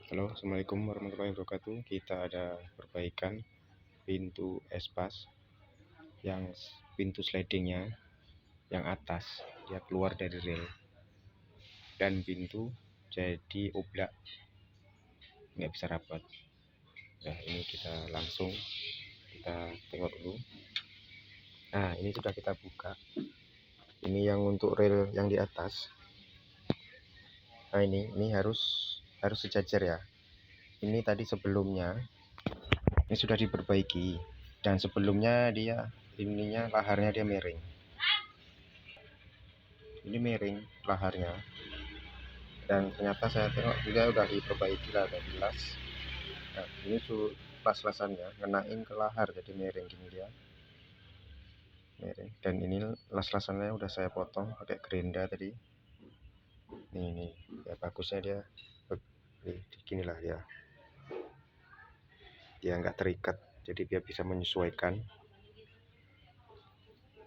Halo, assalamualaikum warahmatullahi wabarakatuh. Kita ada perbaikan pintu espas yang pintu slidingnya yang atas dia keluar dari rel dan pintu jadi oblak, nggak bisa rapat. Nah, ini kita langsung kita tengok dulu. Nah, ini sudah kita buka. Ini yang untuk rel yang di atas. Nah, ini harus sejajar ya. Ini tadi sebelumnya ini sudah diperbaiki, dan sebelumnya ininya laharnya dia miring. Ini miring laharnya, dan ternyata saya tengok juga udah diperbaiki lah, udah dilas. Nah, ini tuh las-lasannya ngenain ke lahar jadi miring gini dia, miring. Dan ini las-lasannya udah saya potong pakai gerinda tadi. Ini ya, bagusnya dia gini lah ya, dia nggak terikat, jadi dia bisa menyesuaikan.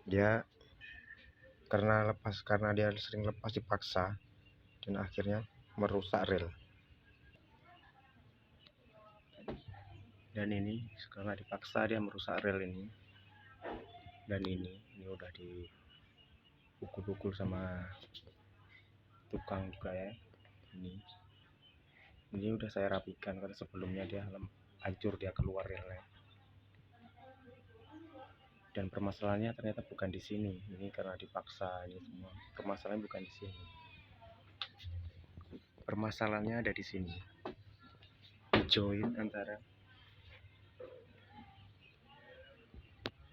Dia karena dia sering lepas dipaksa, dan akhirnya merusak rel. Dan ini karena dipaksa dia merusak rel ini. Dan ini udah dipukul-pukul sama tukang juga ya. Ini udah saya rapikan karena sebelumnya dia hancur, dia keluar relnya. Dan permasalahannya ternyata bukan di sini. Ini karena dipaksa, ini semua. Permasalahannya bukan di sini. Permasalahannya ada di sini. Di join antara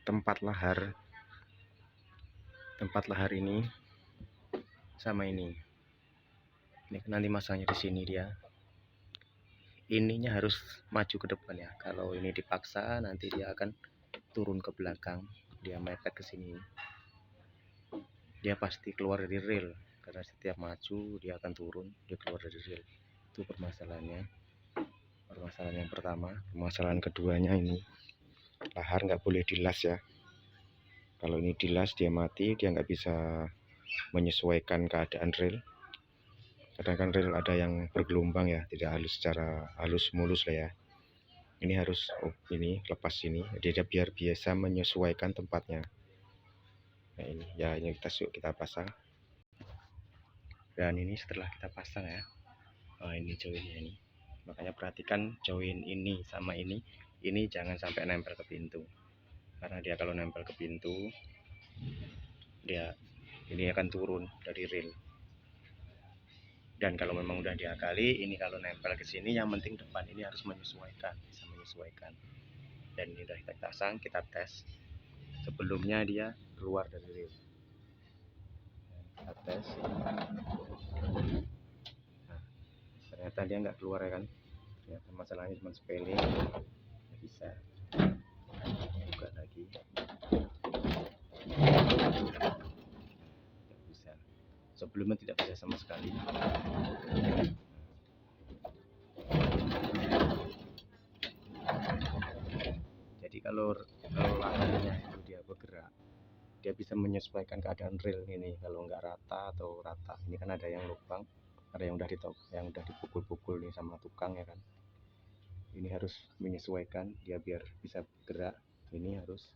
tempat lahar ini sama ini. Ini nanti masanya di sini dia. Ininya harus maju ke depan ya. Kalau ini dipaksa nanti dia akan turun ke belakang, dia mepet ke sini. Dia pasti keluar dari rel karena setiap maju dia akan turun, dia keluar dari rel. Itu permasalahannya. Permasalahan yang pertama. Permasalahan keduanya, ini lahar nggak boleh dilas ya. Kalau ini dilas dia mati, dia nggak bisa menyesuaikan keadaan rel. Kadang kan rel ada yang bergelombang ya, tidak halus, secara halus mulus lah ya. Ini harus ini lepas sini, dia biar biasa menyesuaikan tempatnya. Nah, ini ya, ini kita pasang. Dan ini setelah kita pasang ya, ini joinnya ini, makanya perhatikan join ini sama ini jangan sampai nempel ke pintu, karena dia kalau nempel ke pintu dia ini akan turun dari rel. Dan kalau memang udah diakali, ini kalau nempel ke sini, yang penting depan ini harus menyesuaikan, bisa menyesuaikan. Dan ini udah kita pasang, kita tes sebelumnya dia keluar dari rel. Kita tes, nah, ternyata dia nggak keluar ya kan. Ternyata masalahnya cuma sepele, nggak bisa. Buka lagi, tidak bisa. Sebelumnya tidak bisa sama sekali. Jadi kalau laharnya itu dia bergerak, dia bisa menyesuaikan keadaan rel ini. Kalau nggak rata atau rata, ini kan ada yang lubang, ada yang udah dipukul-pukul nih sama tukang ya kan. Ini harus menyesuaikan dia biar bisa bergerak. Ini harus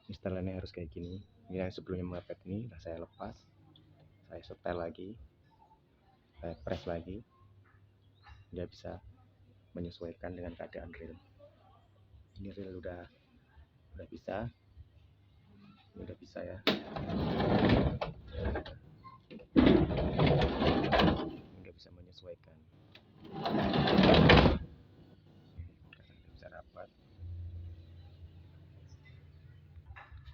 installannya harus kayak gini. Ini yang sebelumnya mepet ini, nah saya lepas, saya setel lagi, saya press lagi, dia bisa menyesuaikan dengan keadaan rel. Ini rel udah bisa, ini udah bisa ya. Nggak bisa menyesuaikan, karena bisa rapat.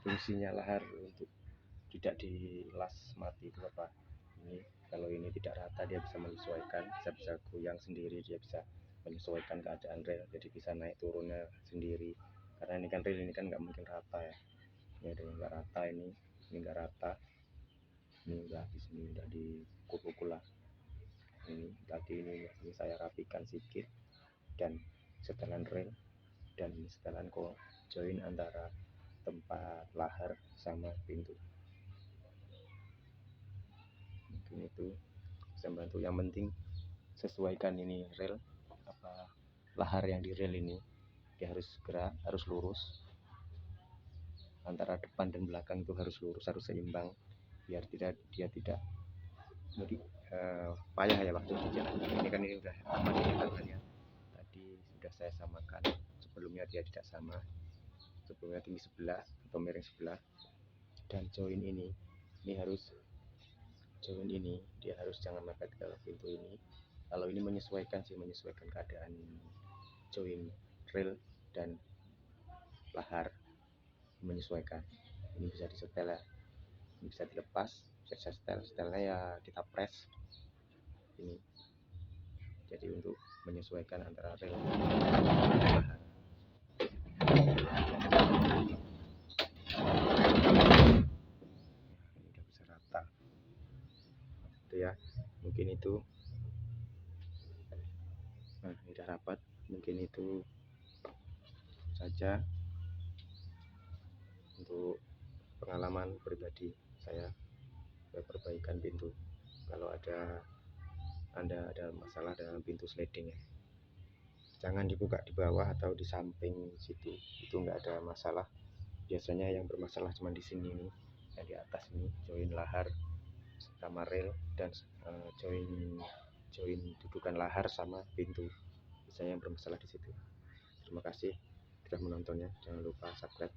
Fungsinya lahar untuk tidak dilas mati itu apa? Ini kalau ini tidak rata, dia bisa menyesuaikan, bisa goyang sendiri, dia bisa menyesuaikan keadaan rel, jadi bisa naik turunnya sendiri. Karena ini kan rel ini kan nggak mungkin rata ya. Ini ada yang nggak rata, ini nggak rata, ini udah di sini udah dipukul lah. Ini tadi ini saya rapikan sedikit, dan setelan rel dan setelan join antara tempat lahar sama pintu. Mungkin itu bisa membantu. Yang penting sesuaikan ini rel lahar yang di rel ini dia harus gerak, harus lurus, antara depan dan belakang itu harus lurus, harus seimbang, biar dia tidak payah ya waktu di jalan. Ini kan ini udah aman ini tangannya, tadi sudah saya samakan, sebelumnya dia tidak sama, sebelumnya tinggi sebelah atau miring sebelah. Dan join ini harus dia harus jangan mepet ke pintu ini. Kalau ini menyesuaikan keadaan join rel dan lahar, menyesuaikan. Ini bisa disetel ya, ini bisa dilepas, bisa setelnya ya kita press ini, jadi untuk menyesuaikan antara rel dan lahar. Ini udah bisa rata itu ya, mungkin itu. Nah, ini udah rapat, mungkin itu saja untuk pengalaman pribadi saya perbaikan pintu. Kalau Anda ada masalah dengan pintu sliding ya, jangan dibuka di bawah atau di samping situ, itu nggak ada masalah. Biasanya yang bermasalah cuma di sini nih, yang di atas ini, join lahar sama rel, dan join dudukan lahar sama pintu, biasanya yang bermasalah di situ. Terima kasih sudah menontonnya, jangan lupa subscribe.